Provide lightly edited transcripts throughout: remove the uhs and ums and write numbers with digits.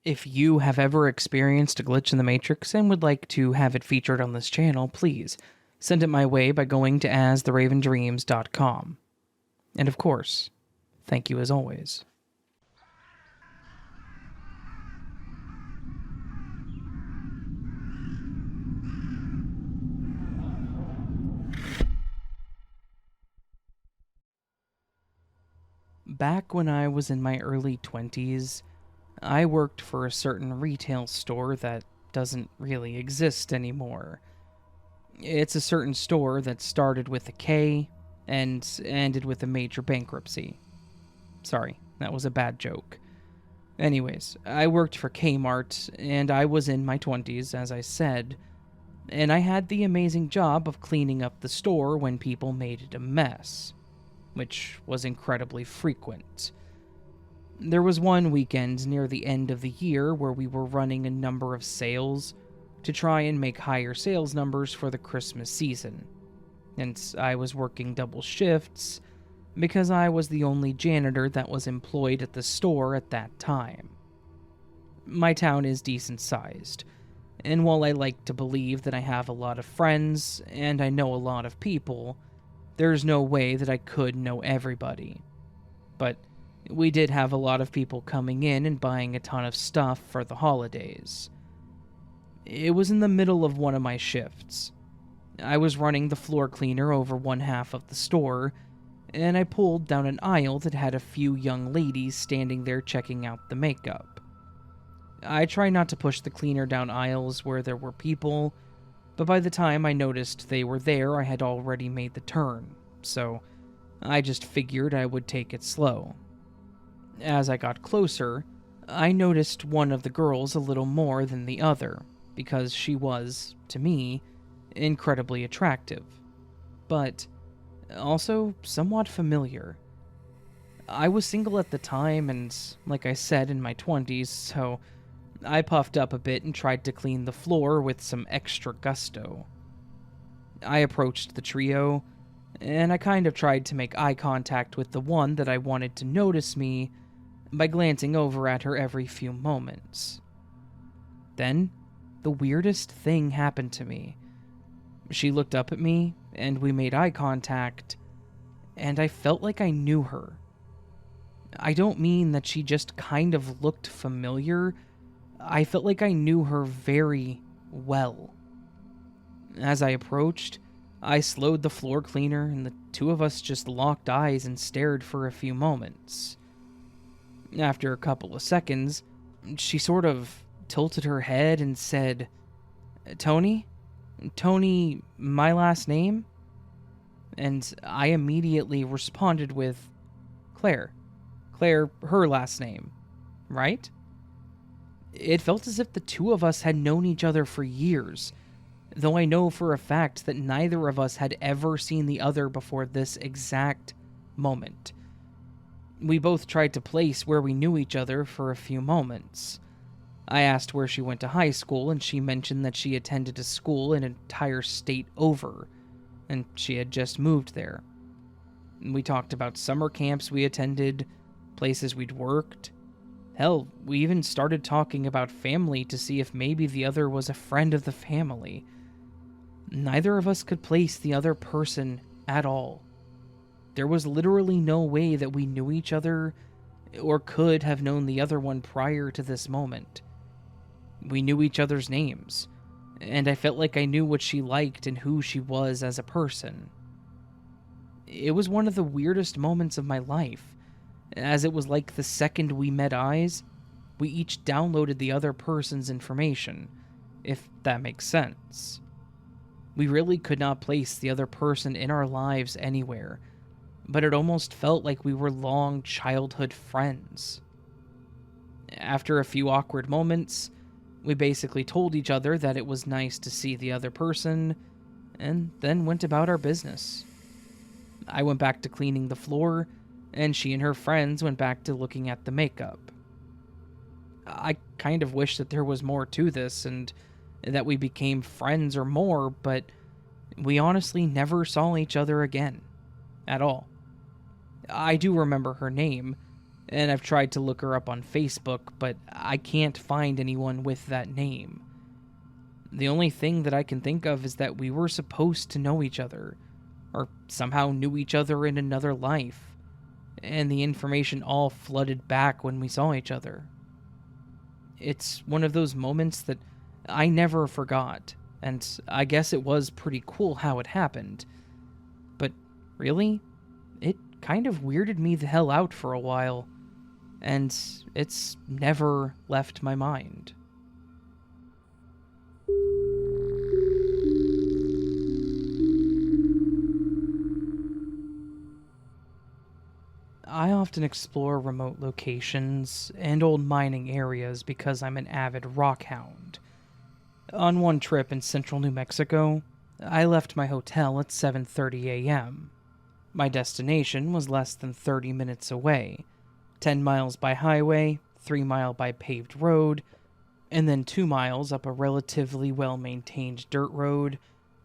If you have ever experienced a glitch in the Matrix and would like to have it featured on this channel, please send it my way by going to astheravendreams.com. And of course, thank you as always. Back when I was in my early 20s, I worked for a certain retail store that doesn't really exist anymore. It's a certain store that started with a K and ended with a major bankruptcy. Sorry, that was a bad joke. Anyways, I worked for Kmart, and I was in my 20s, as I said, and I had the amazing job of cleaning up the store when people made it a mess, which was incredibly frequent. There was one weekend near the end of the year where we were running a number of sales to try and make higher sales numbers for the Christmas season, and I was working double shifts because I was the only janitor that was employed at the store at that time. My town is decent sized, and while I like to believe that I have a lot of friends and I know a lot of people, there's no way that I could know everybody. But we did have a lot of people coming in and buying a ton of stuff for the holidays. It was in the middle of one of my shifts. I was running the floor cleaner over one half of the store, and I pulled down an aisle that had a few young ladies standing there checking out the makeup. I try not to push the cleaner down aisles where there were people, but by the time I noticed they were there, I had already made the turn, so I just figured I would take it slow. As I got closer, I noticed one of the girls a little more than the other, because she was, to me, incredibly attractive, but also somewhat familiar. I was single at the time and, like I said, in my 20s, so I puffed up a bit and tried to clean the floor with some extra gusto. I approached the trio, and I kind of tried to make eye contact with the one that I wanted to notice me by glancing over at her every few moments. Then, the weirdest thing happened to me. She looked up at me, and we made eye contact, and I felt like I knew her. I don't mean that she just kind of looked familiar. I felt like I knew her very well. As I approached, I slowed the floor cleaner, and the two of us just locked eyes and stared for a few moments. After a couple of seconds, she sort of tilted her head and said, "Tony? Tony, my last name?" And I immediately responded with, "Claire. Claire, her last name, right?" It felt as if the two of us had known each other for years, though I know for a fact that neither of us had ever seen the other before this exact moment. We both tried to place where we knew each other for a few moments. I asked where she went to high school, and she mentioned that she attended a school an entire state over, and she had just moved there. We talked about summer camps we attended, places we'd worked. Hell, we even started talking about family to see if maybe the other was a friend of the family. Neither of us could place the other person at all. There was literally no way that we knew each other or could have known the other one prior to this moment. We knew each other's names, and I felt like I knew what she liked and who she was as a person. It was one of the weirdest moments of my life, as it was like the second we met eyes, we each downloaded the other person's information, if that makes sense. We really could not place the other person in our lives anywhere, but it almost felt like we were long childhood friends. After a few awkward moments, we basically told each other that it was nice to see the other person, and then went about our business. I went back to cleaning the floor, and she and her friends went back to looking at the makeup. I kind of wish that there was more to this, and that we became friends or more, but we honestly never saw each other again. At all. I do remember her name, and I've tried to look her up on Facebook, but I can't find anyone with that name. The only thing that I can think of is that we were supposed to know each other, or somehow knew each other in another life, and the information all flooded back when we saw each other. It's one of those moments that I never forgot, and I guess it was pretty cool how it happened. But really, it kind of weirded me the hell out for a while, and it's never left my mind. I often explore remote locations and old mining areas because I'm an avid rock hound. On one trip in central New Mexico, I left my hotel at 7:30 a.m. My destination was less than 30 minutes away, 10 miles by highway, 3 mile by paved road, and then 2 miles up a relatively well-maintained dirt road,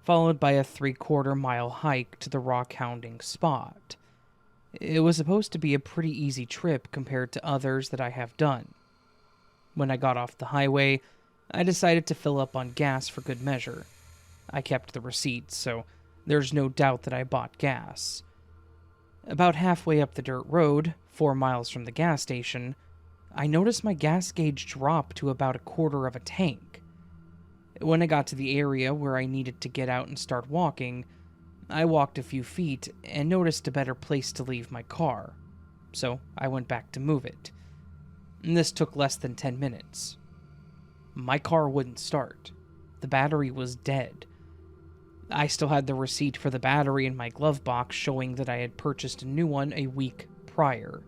followed by a 3/4 mile hike to the rock hounding spot. It was supposed to be a pretty easy trip compared to others that I have done. When I got off the highway, I decided to fill up on gas for good measure. I kept the receipt, so there's no doubt that I bought gas. About halfway up the dirt road, 4 miles from the gas station, I noticed my gas gauge drop to about a quarter of a tank. When I got to the area where I needed to get out and start walking, I walked a few feet and noticed a better place to leave my car, so I went back to move it. This took less than 10 minutes. My car wouldn't start. The battery was dead. I still had the receipt for the battery in my glove box showing that I had purchased a new one a week prior.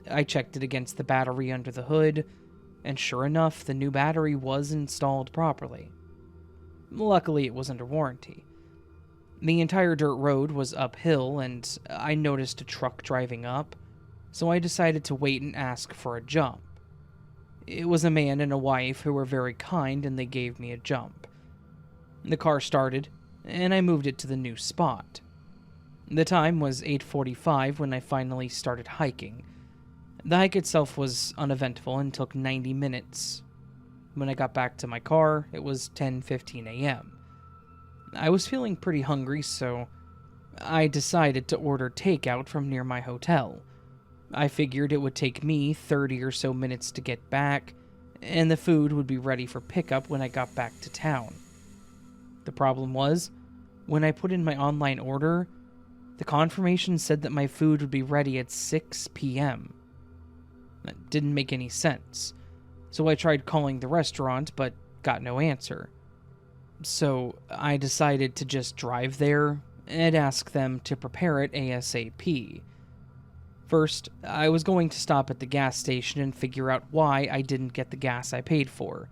I checked it against the battery under the hood, and sure enough, the new battery was installed properly. Luckily, it was under warranty. The entire dirt road was uphill, and I noticed a truck driving up, so I decided to wait and ask for a jump. It was a man and a wife who were very kind, and they gave me a jump. The car started, and I moved it to the new spot. The time was 8:45 when I finally started hiking. The hike itself was uneventful and took 90 minutes. When I got back to my car, it was 10:15 a.m. I was feeling pretty hungry, so I decided to order takeout from near my hotel. I figured it would take me 30 or so minutes to get back, and the food would be ready for pickup when I got back to town. The problem was, when I put in my online order, the confirmation said that my food would be ready at 6 p.m. That didn't make any sense, so I tried calling the restaurant but got no answer. So I decided to just drive there and ask them to prepare it ASAP. First, I was going to stop at the gas station and figure out why I didn't get the gas I paid for.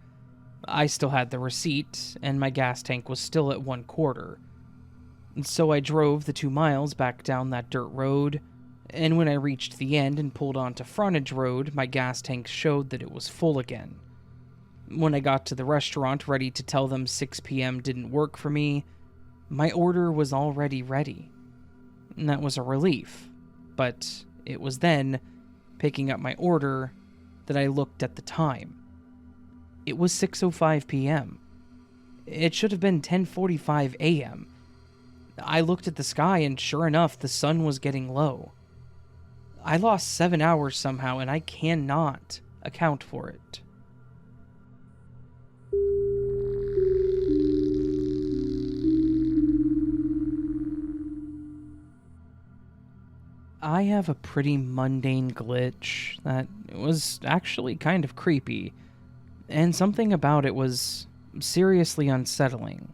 I still had the receipt, and my gas tank was still at 1/4. So I drove the 2 miles back down that dirt road, and when I reached the end and pulled onto frontage road, my gas tank showed that it was full again. When I got to the restaurant ready to tell them 6 p.m. didn't work for me, my order was already ready. And that was a relief, but it was then, picking up my order, that I looked at the time. It was 6:05 p.m. It should have been 10:45 a.m. I looked at the sky and sure enough, the sun was getting low. I lost 7 hours somehow and I cannot account for it. I have a pretty mundane glitch that was actually kind of creepy, and something about it was seriously unsettling.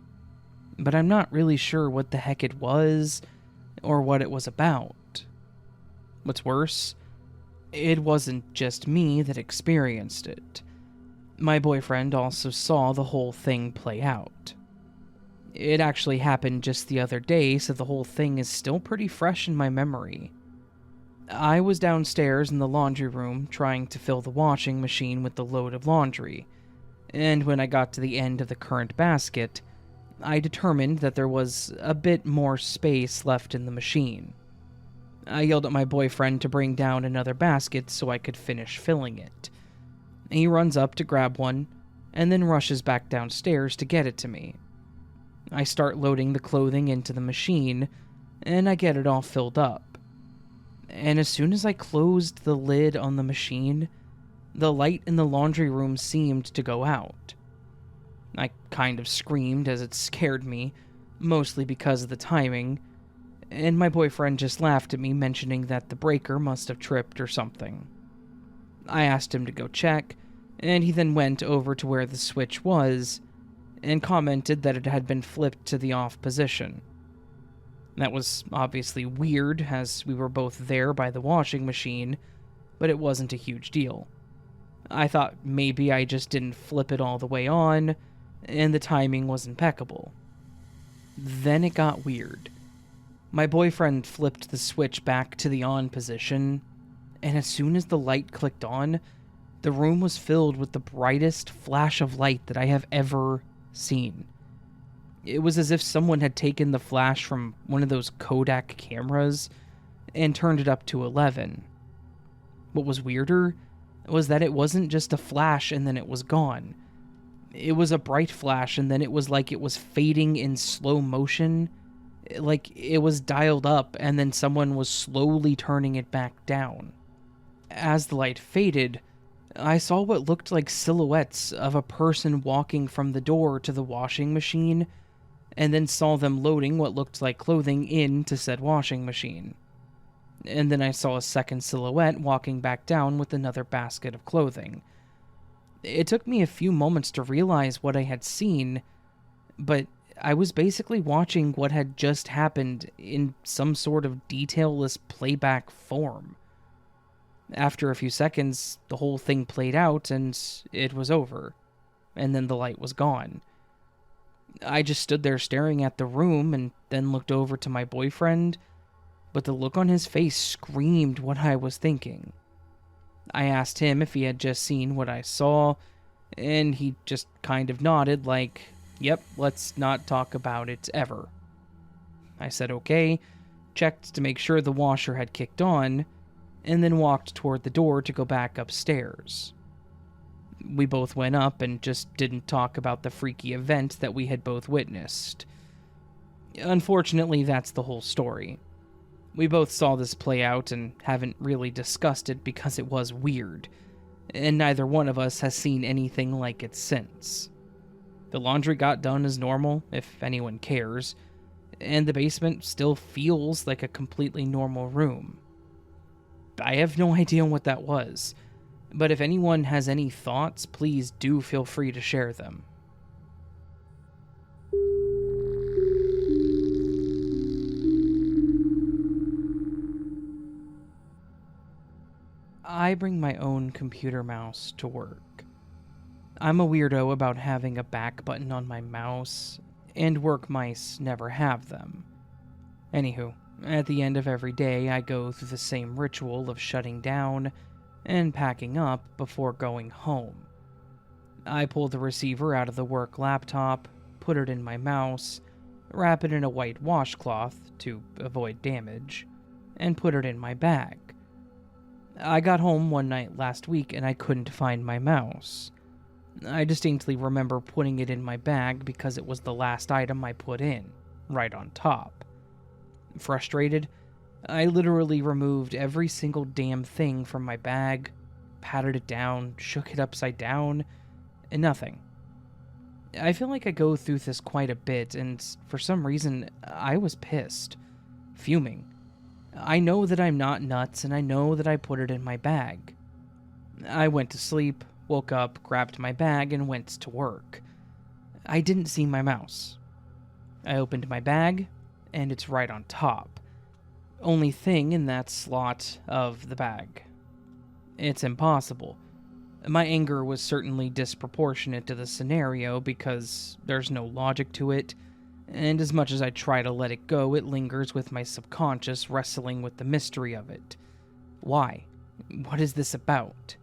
But I'm not really sure what the heck it was, or what it was about. What's worse, it wasn't just me that experienced it. My boyfriend also saw the whole thing play out. It actually happened just the other day, so the whole thing is still pretty fresh in my memory. I was downstairs in the laundry room trying to fill the washing machine with the load of laundry, and when I got to the end of the current basket, I determined that there was a bit more space left in the machine. I yelled at my boyfriend to bring down another basket so I could finish filling it. He runs up to grab one, and then rushes back downstairs to get it to me. I start loading the clothing into the machine, and I get it all filled up. And as soon as I closed the lid on the machine, the light in the laundry room seemed to go out. I kind of screamed as it scared me, mostly because of the timing, and my boyfriend just laughed at me, mentioning that the breaker must have tripped or something. I asked him to go check, and he then went over to where the switch was and commented that it had been flipped to the off position. That was obviously weird, as we were both there by the washing machine, but it wasn't a huge deal. I thought maybe I just didn't flip it all the way on, and the timing was impeccable. Then it got weird. My boyfriend flipped the switch back to the on position, and as soon as the light clicked on, the room was filled with the brightest flash of light that I have ever seen. It was as if someone had taken the flash from one of those Kodak cameras and turned it up to 11. What was weirder was that it wasn't just a flash and then it was gone. It was a bright flash and then it was like it was fading in slow motion, like it was dialed up and then someone was slowly turning it back down. As the light faded, I saw what looked like silhouettes of a person walking from the door to the washing machine, and then saw them loading what looked like clothing into said washing machine. And then I saw a second silhouette walking back down with another basket of clothing. It took me a few moments to realize what I had seen, but I was basically watching what had just happened in some sort of detailless playback form. After a few seconds, the whole thing played out and it was over, and then the light was gone. I just stood there staring at the room and then looked over to my boyfriend, but the look on his face screamed what I was thinking. I asked him if he had just seen what I saw, and he just kind of nodded like, "Yep, let's not talk about it ever." I said okay, checked to make sure the washer had kicked on, and then walked toward the door to go back upstairs. We both went up and just didn't talk about the freaky event that we had both witnessed. Unfortunately, that's the whole story. We both saw this play out and haven't really discussed it because it was weird, and neither one of us has seen anything like it since. The laundry got done as normal, if anyone cares, and the basement still feels like a completely normal room. I have no idea what that was, but if anyone has any thoughts, please do feel free to share them. I bring my own computer mouse to work. I'm a weirdo about having a back button on my mouse, and work mice never have them. Anywho, at the end of every day, I go through the same ritual of shutting down and packing up before going home. I pull the receiver out of the work laptop, put it in my mouse, wrap it in a white washcloth to avoid damage, and put it in my bag. I got home one night last week and I couldn't find my mouse. I distinctly remember putting it in my bag because it was the last item I put in, right on top. Frustrated, I literally removed every single damn thing from my bag, patted it down, shook it upside down, and nothing. I feel like I go through this quite a bit, and for some reason, I was pissed, fuming. I know that I'm not nuts, and I know that I put it in my bag. I went to sleep, woke up, grabbed my bag, and went to work. I didn't see my mouse. I opened my bag, and it's right on top. Only thing in that slot of the bag. It's impossible. My anger was certainly disproportionate to the scenario because there's no logic to it, and as much as I try to let it go, it lingers with my subconscious wrestling with the mystery of it. Why? What is this about?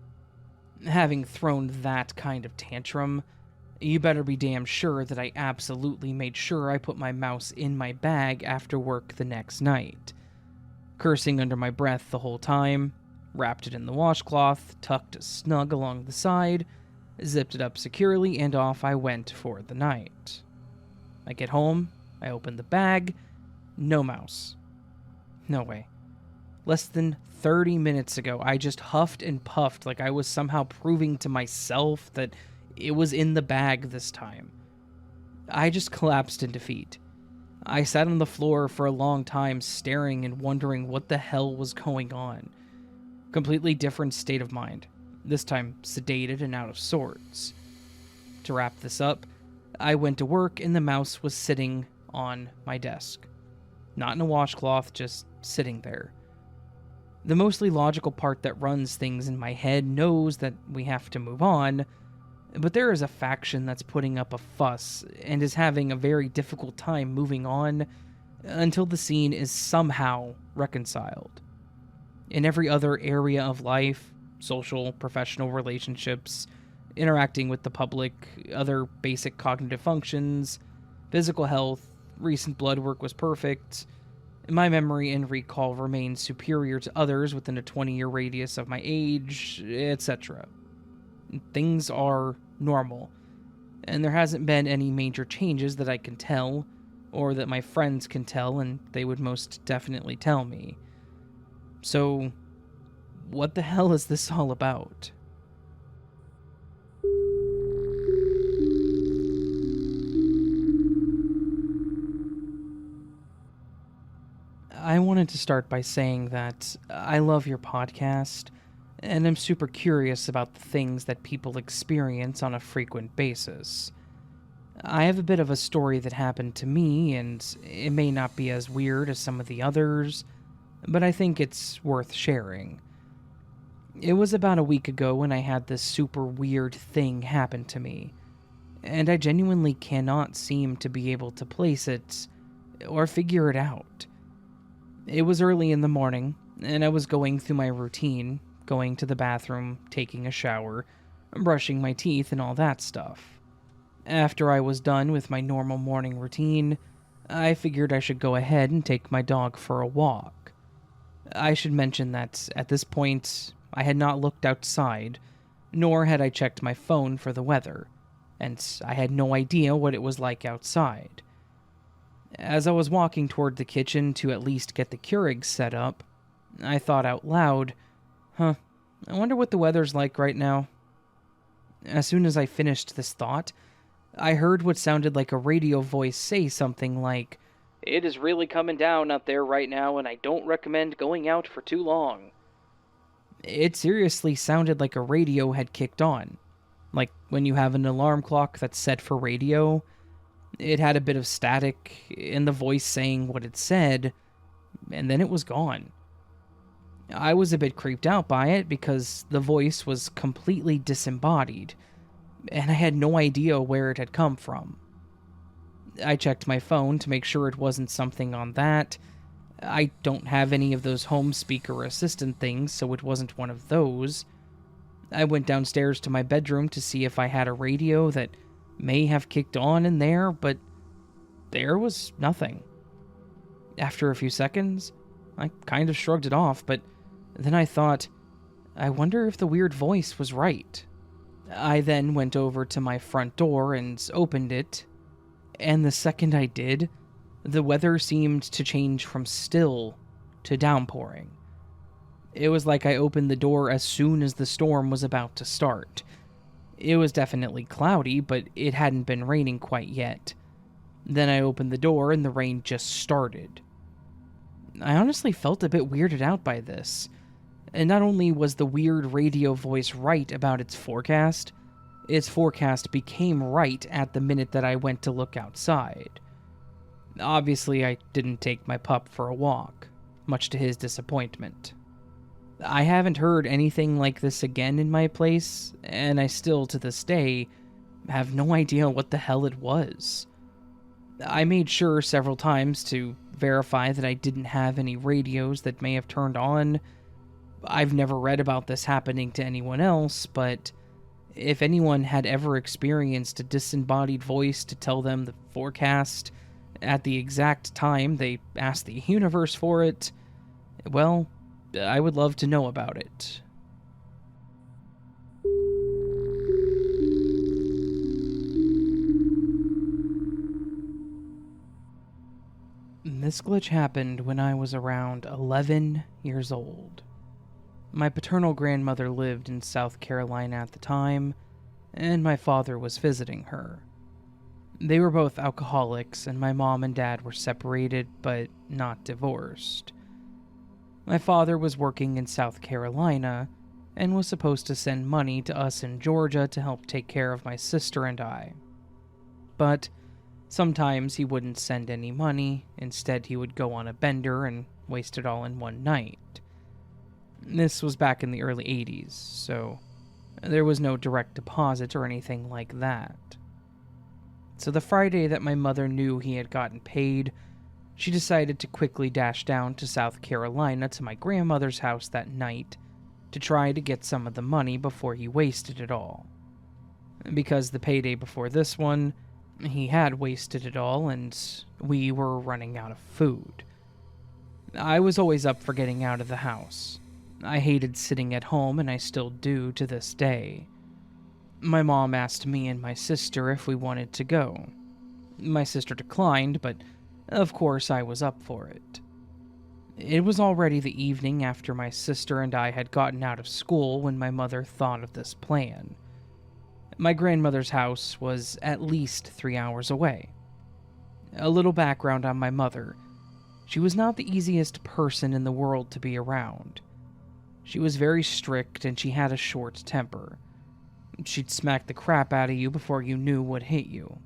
Having thrown that kind of tantrum, you better be damn sure that I absolutely made sure I put my mouse in my bag after work the next night. cursing under my breath the whole time, wrapped it in the washcloth, tucked it snug along the side, zipped it up securely, and off I went for the night. I get home, I open the bag, no mouse. No way. Less than 30 minutes ago, I just huffed and puffed like I was somehow proving to myself that it was in the bag this time. I just collapsed in defeat. I sat on the floor for a long time, staring and wondering what the hell was going on. Completely different state of mind, this time sedated and out of sorts. To wrap this up, I went to work and the mouse was sitting on my desk. Not in a washcloth, just sitting there. The mostly logical part that runs things in my head knows that we have to move on, but there is a faction that's putting up a fuss and is having a very difficult time moving on until the scene is somehow reconciled. In every other area of life, social, professional relationships, interacting with the public, other basic cognitive functions, physical health, recent blood work was perfect. My memory and recall remain superior to others within a 20-year radius of my age, etc. Things are normal, and there hasn't been any major changes that I can tell, or that my friends can tell, and they would most definitely tell me. So, what the hell is this all about? I wanted to start by saying that I love your podcast, and I'm super curious about the things that people experience on a frequent basis. I have a bit of a story that happened to me, and it may not be as weird as some of the others, but I think it's worth sharing. It was about a week ago when I had this super weird thing happen to me, and I genuinely cannot seem to be able to place it or figure it out. It was early in the morning, and I was going through my routine, going to the bathroom, taking a shower, brushing my teeth, and all that stuff. After I was done with my normal morning routine, I figured I should go ahead and take my dog for a walk. I should mention that at this point, I had not looked outside, nor had I checked my phone for the weather, and I had no idea what it was like outside. As I was walking toward the kitchen to at least get the Keurig set up, I thought out loud, I wonder what the weather's like right now. As soon as I finished this thought, I heard what sounded like a radio voice say something like, "It is really coming down out there right now, and I don't recommend going out for too long." It seriously sounded like a radio had kicked on. Like when you have an alarm clock that's set for radio. It had a bit of static, and the voice saying what it said, and then it was gone. I was a bit creeped out by it because the voice was completely disembodied, and I had no idea where it had come from. I checked my phone to make sure it wasn't something on that. I don't have any of those home speaker assistant things, so it wasn't one of those. I went downstairs to my bedroom to see if I had a radio that may have kicked on in there, but there was nothing. After a few seconds, I kind of shrugged it off, but then I thought, I wonder if the weird voice was right. I then went over to my front door and opened it, and the second I did, the weather seemed to change from still to downpouring. It was like I opened the door as soon as the storm was about to start. It was definitely cloudy, but it hadn't been raining quite yet. Then I opened the door and the rain just started. I honestly felt a bit weirded out by this. And not only was the weird radio voice right about its forecast became right at the minute that I went to look outside. Obviously, I didn't take my pup for a walk, much to his disappointment. I haven't heard anything like this again in my place, and I still, to this day, have no idea what the hell it was. I made sure several times to verify that I didn't have any radios that may have turned on. I've never read about this happening to anyone else, but if anyone had ever experienced a disembodied voice to tell them the forecast at the exact time they asked the universe for it, Well, I would love to know about it. This glitch happened when I was around 11 years old. My paternal grandmother lived in South Carolina at the time, and my father was visiting her. They were both alcoholics, and my mom and dad were separated but not divorced. My father was working in South Carolina and was supposed to send money to us in Georgia to help take care of my sister and I. But sometimes he wouldn't send any money, instead he would go on a bender and waste it all in one night. This was back in the early 80s, so there was no direct deposit or anything like that. So the Friday that my mother knew he had gotten paid, she decided to quickly dash down to South Carolina to my grandmother's house that night to try to get some of the money before he wasted it all. Because the payday before this one, he had wasted it all and we were running out of food. I was always up for getting out of the house. I hated sitting at home, and I still do to this day. My mom asked me and my sister if we wanted to go. My sister declined, but of course I was up for it. It was already the evening after my sister and I had gotten out of school when my mother thought of this plan. My grandmother's house was at least 3 hours away. A little background on my mother. She was not the easiest person in the world to be around. She was very strict and she had a short temper. She'd smack the crap out of you before you knew what hit you.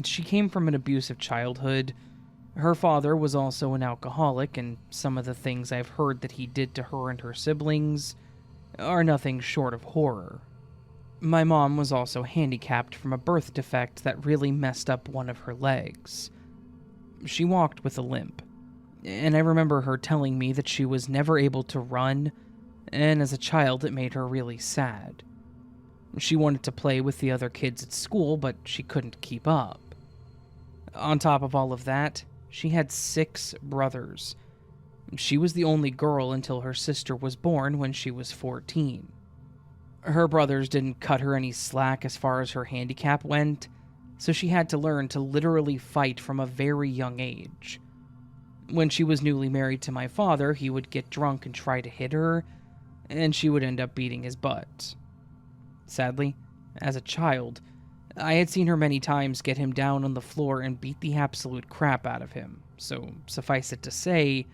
She came from an abusive childhood. Her father was also an alcoholic, and some of the things I've heard that he did to her and her siblings are nothing short of horror. My mom was also handicapped from a birth defect that really messed up one of her legs. She walked with a limp, and I remember her telling me that she was never able to run, and as a child it made her really sad. She wanted to play with the other kids at school, but she couldn't keep up. On top of all of that, she had 6 brothers. She was the only girl until her sister was born when she was 14. Her brothers didn't cut her any slack as far as her handicap went, so she had to learn to literally fight from a very young age. When she was newly married to my father, he would get drunk and try to hit her, and she would end up beating his butt. Sadly, as a child, I had seen her many times get him down on the floor and beat the absolute crap out of him, so suffice it to say,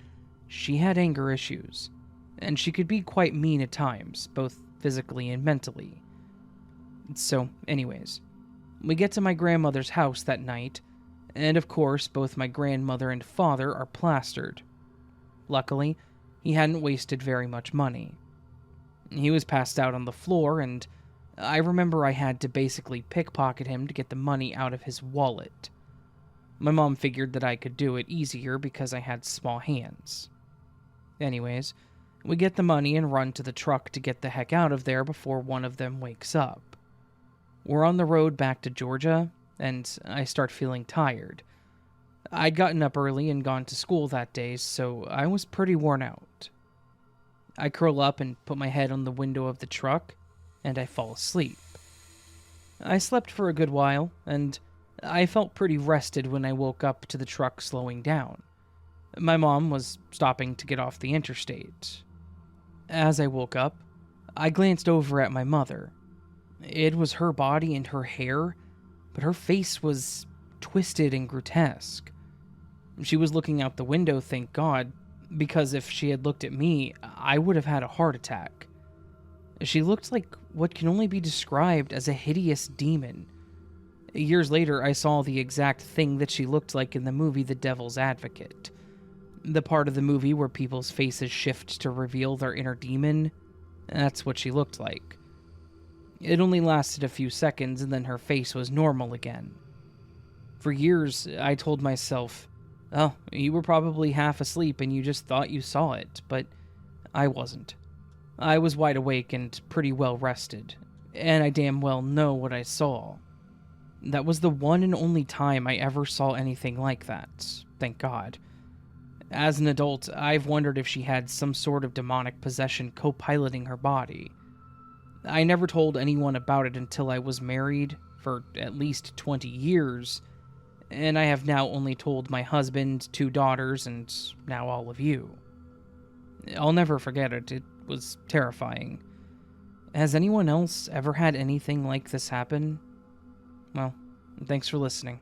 she had anger issues, and she could be quite mean at times, both physically and mentally. So, anyways, we get to my grandmother's house that night, and of course, both my grandmother and father are plastered. Luckily, he hadn't wasted very much money. He was passed out on the floor, and I remember I had to basically pickpocket him to get the money out of his wallet. My mom figured that I could do it easier because I had small hands. Anyways, we get the money and run to the truck to get the heck out of there before one of them wakes up. We're on the road back to Georgia, and I start feeling tired. I'd gotten up early and gone to school that day, so I was pretty worn out. I curl up and put my head on the window of the truck, and I fall asleep. I slept for a good while, and I felt pretty rested when I woke up to the truck slowing down. My mom was stopping to get off the interstate. As I woke up, I glanced over at my mother. It was her body and her hair, but her face was twisted and grotesque. She was looking out the window, thank God, because if she had looked at me, I would have had a heart attack. She looked like what can only be described as a hideous demon. Years later, I saw the exact thing that she looked like in the movie The Devil's Advocate. The part of the movie where people's faces shift to reveal their inner demon, that's what she looked like. It only lasted a few seconds, and then her face was normal again. For years, I told myself, oh, you were probably half asleep and you just thought you saw it, but I wasn't. I was wide awake and pretty well rested, and I damn well know what I saw. That was the one and only time I ever saw anything like that, thank God. As an adult, I've wondered if she had some sort of demonic possession co-piloting her body. I never told anyone about it until I was married for at least 20 years, and I have now only told my husband, 2 daughters, and now all of you. I'll never forget it. It was terrifying. Has anyone else ever had anything like this happen? Well, thanks for listening.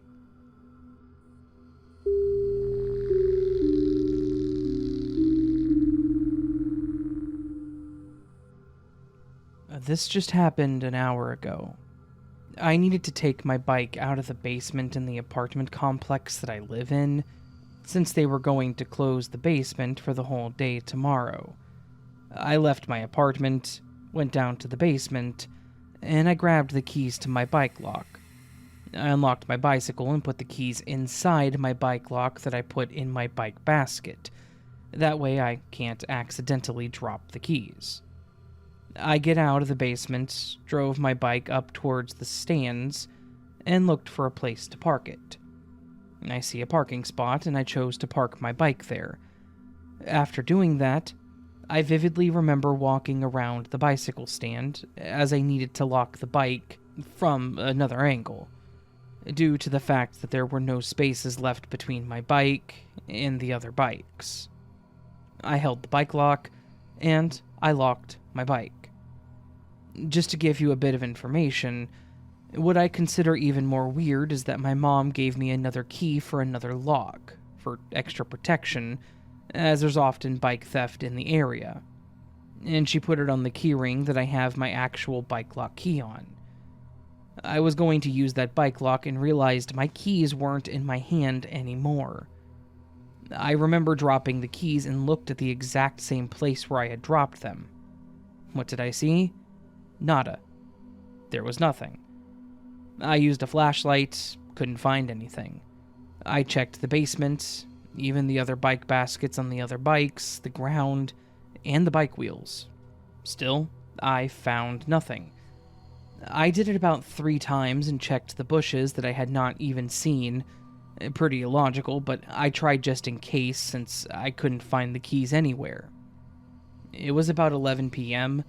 This just happened an hour ago. I needed to take my bike out of the basement in the apartment complex that I live in, since they were going to close the basement for the whole day tomorrow. I left my apartment, went down to the basement, and I grabbed the keys to my bike lock. I unlocked my bicycle and put the keys inside my bike lock that I put in my bike basket. That way I can't accidentally drop the keys. I get out of the basement, drove my bike up towards the stands, and looked for a place to park it. I see a parking spot, and I chose to park my bike there. After doing that, I vividly remember walking around the bicycle stand, as I needed to lock the bike from another angle, due to the fact that there were no spaces left between my bike and the other bikes. I held the bike lock, and I locked my bike. Just to give you a bit of information, what I consider even more weird is that my mom gave me another key for another lock, for extra protection, as there's often bike theft in the area. And she put it on the keyring that I have my actual bike lock key on. I was going to use that bike lock and realized my keys weren't in my hand anymore. I remember dropping the keys and looked at the exact same place where I had dropped them. What did I see? Nada. There was nothing. I used a flashlight, couldn't find anything. I checked the basement, even the other bike baskets on the other bikes, the ground, and the bike wheels. Still, I found nothing. I did it about 3 times and checked the bushes that I had not even seen. Pretty illogical, but I tried just in case since I couldn't find the keys anywhere. It was about 11 p.m.,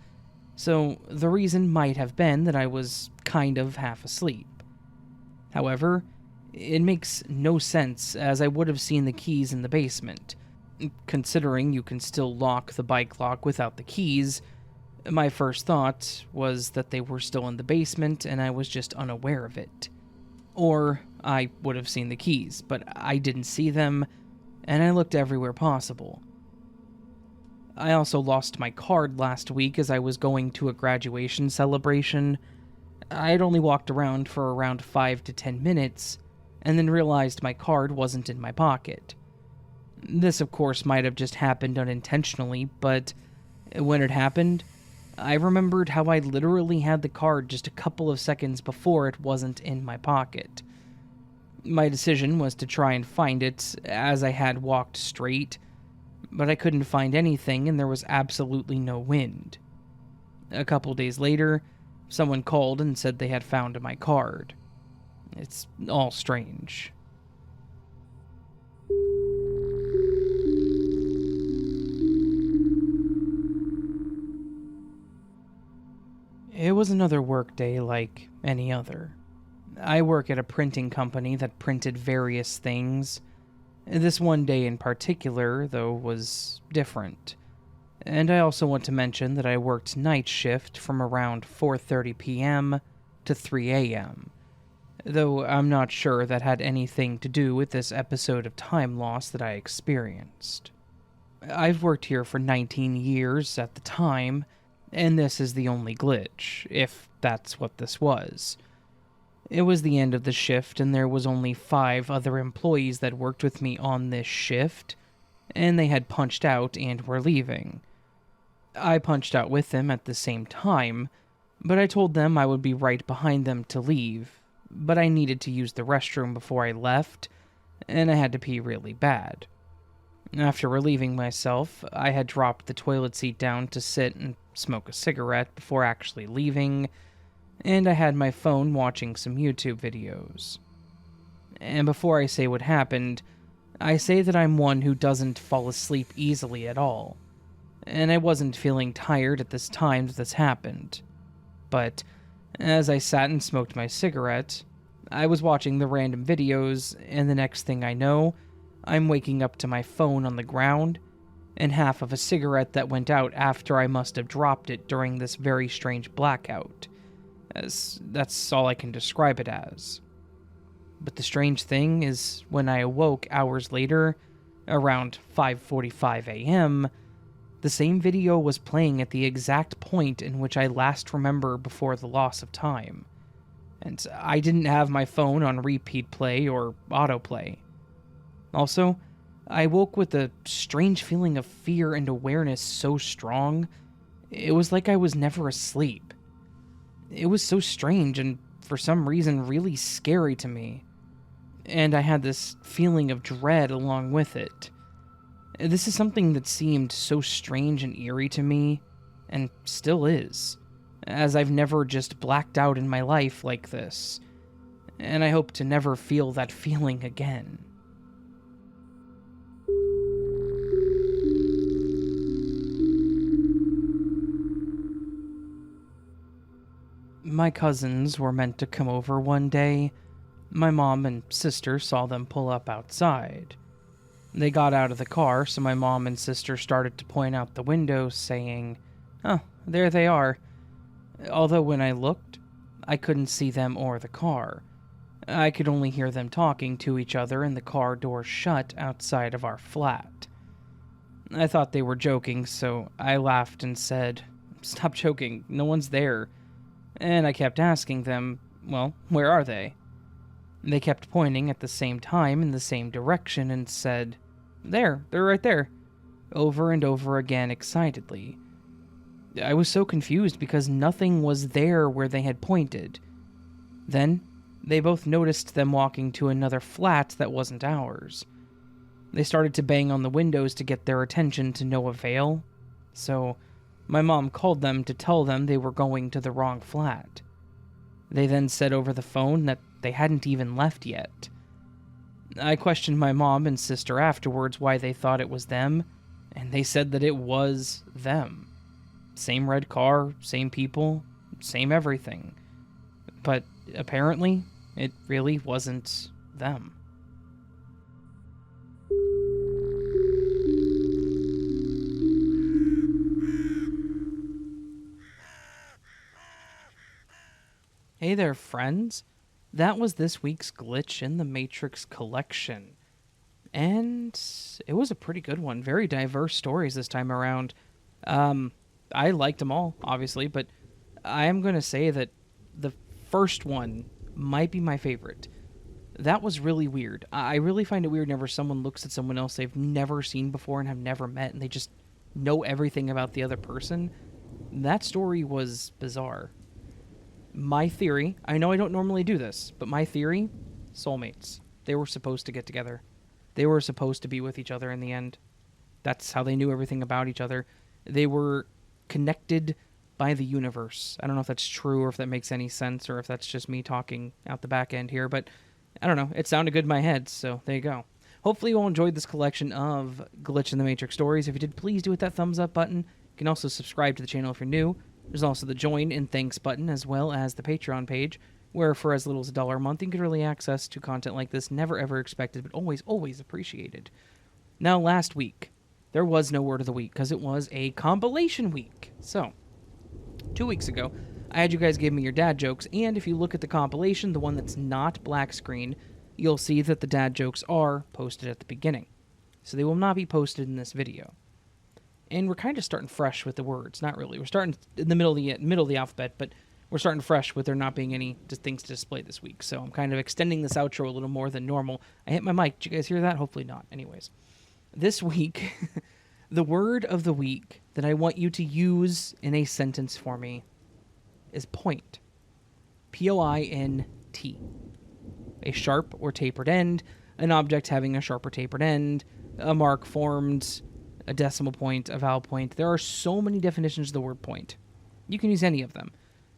so the reason might have been that I was kind of half asleep. However, it makes no sense, as I would have seen the keys in the basement. Considering you can still lock the bike lock without the keys, my first thought was that they were still in the basement and I was just unaware of it. Or I would have seen the keys, but I didn't see them, and I looked everywhere possible. I also lost my card last week as I was going to a graduation celebration. I had only walked around for around 5 to 10 minutes, and then realized my card wasn't in my pocket. This, of course, might have just happened unintentionally, but when it happened, I remembered how I literally had the card just a couple of seconds before it wasn't in my pocket. My decision was to try and find it, as I had walked straight, but I couldn't find anything and there was absolutely no wind. A couple days later, someone called and said they had found my card. It's all strange. It was another work day like any other. I work at a printing company that printed various things. This one day in particular, though, was different. And I also want to mention that I worked night shift from around 4:30 p.m. to 3 a.m., though I'm not sure that had anything to do with this episode of time loss that I experienced. I've worked here for 19 years at the time, and this is the only glitch, if that's what this was. It was the end of the shift, and there was only 5 other employees that worked with me on this shift, and they had punched out and were leaving. I punched out with them at the same time, but I told them I would be right behind them to leave, but I needed to use the restroom before I left, and I had to pee really bad. After relieving myself, I had dropped the toilet seat down to sit and smoke a cigarette before actually leaving, and I had my phone watching some YouTube videos. And before I say what happened, I say that I'm one who doesn't fall asleep easily at all, and I wasn't feeling tired at this time that this happened. But as I sat and smoked my cigarette, I was watching the random videos, and the next thing I know, I'm waking up to my phone on the ground, and half of a cigarette that went out after I must have dropped it during this very strange blackout, as that's all I can describe it as. But the strange thing is, when I awoke hours later, around 5:45 a.m., the same video was playing at the exact point in which I last remember before the loss of time. And I didn't have my phone on repeat play or autoplay. Also, I woke with a strange feeling of fear and awareness so strong, it was like I was never asleep. It was so strange and, for some reason, really scary to me. And I had this feeling of dread along with it. This is something that seemed so strange and eerie to me, and still is, as I've never just blacked out in my life like this, and I hope to never feel that feeling again. My cousins were meant to come over one day. My mom and sister saw them pull up outside. They got out of the car, so my mom and sister started to point out the window, saying, "Oh, there they are." Although when I looked, I couldn't see them or the car. I could only hear them talking to each other and the car door shut outside of our flat. I thought they were joking, so I laughed and said, "Stop joking, no one's there." And I kept asking them, "Well, where are they?" They kept pointing at the same time in the same direction and said, "There, they're right there," over and over again excitedly. I was so confused because nothing was there where they had pointed. Then, they both noticed them walking to another flat that wasn't ours. They started to bang on the windows to get their attention to no avail, so my mom called them to tell them they were going to the wrong flat. They then said over the phone that they hadn't even left yet. I questioned my mom and sister afterwards why they thought it was them, and they said that it was them. Same red car, same people, same everything. But apparently, it really wasn't them. Hey there, friends. That was this week's Glitch in the Matrix collection. And it was a pretty good one. Very diverse stories this time around. I liked them all, obviously, but I am going to say that the first one might be my favorite. That was really weird. I really find it weird whenever someone looks at someone else they've never seen before and have never met, and they just know everything about the other person. That story was bizarre. My theory, I know I don't normally do this, but my theory, soulmates. They were supposed to get together. They were supposed to be with each other in the end. That's how they knew everything about each other. They were connected by the universe. I don't know if that's true or if that makes any sense or if that's just me talking out the back end here, but I don't know. It sounded good in my head, so there you go. Hopefully you all enjoyed this collection of Glitch in the Matrix stories. If you did, please do hit that thumbs up button. You can also subscribe to the channel if you're new. There's also the join and thanks button, as well as the Patreon page, where for as little as $1 a month, you can get early access to content like this, never ever expected, but always, always appreciated. Now, last week, there was no word of the week, because it was a compilation week. So, 2 weeks ago, I had you guys give me your dad jokes, and if you look at the compilation, the one that's not black screen, you'll see that the dad jokes are posted at the beginning. So they will not be posted in this video. And we're kind of starting fresh with the words. Not really. We're starting in the middle of the alphabet, but we're starting fresh with there not being any things to display this week. So I'm kind of extending this outro a little more than normal. I hit my mic. Did you guys hear that? Hopefully not. Anyways, this week, the word of the week that I want you to use in a sentence for me is point. P-O-I-N-T. A sharp or tapered end, an object having a sharp or tapered end, a mark formed, a decimal point, a vowel point. There are so many definitions of the word point. You can use any of them.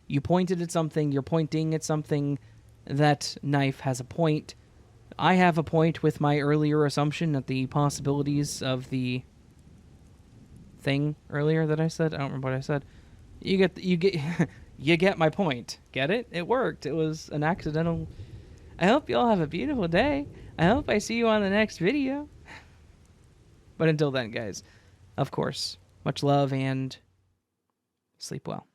You pointed at something, you're pointing at something, that knife has a point. I have a point with my earlier assumption that the possibilities of the thing earlier that I said. I don't remember what I said. You get you get my point. Get it? It worked. It was an accidental. I hope you all have a beautiful day. I hope I see you on the next video. But until then, guys, of course, much love and sleep well.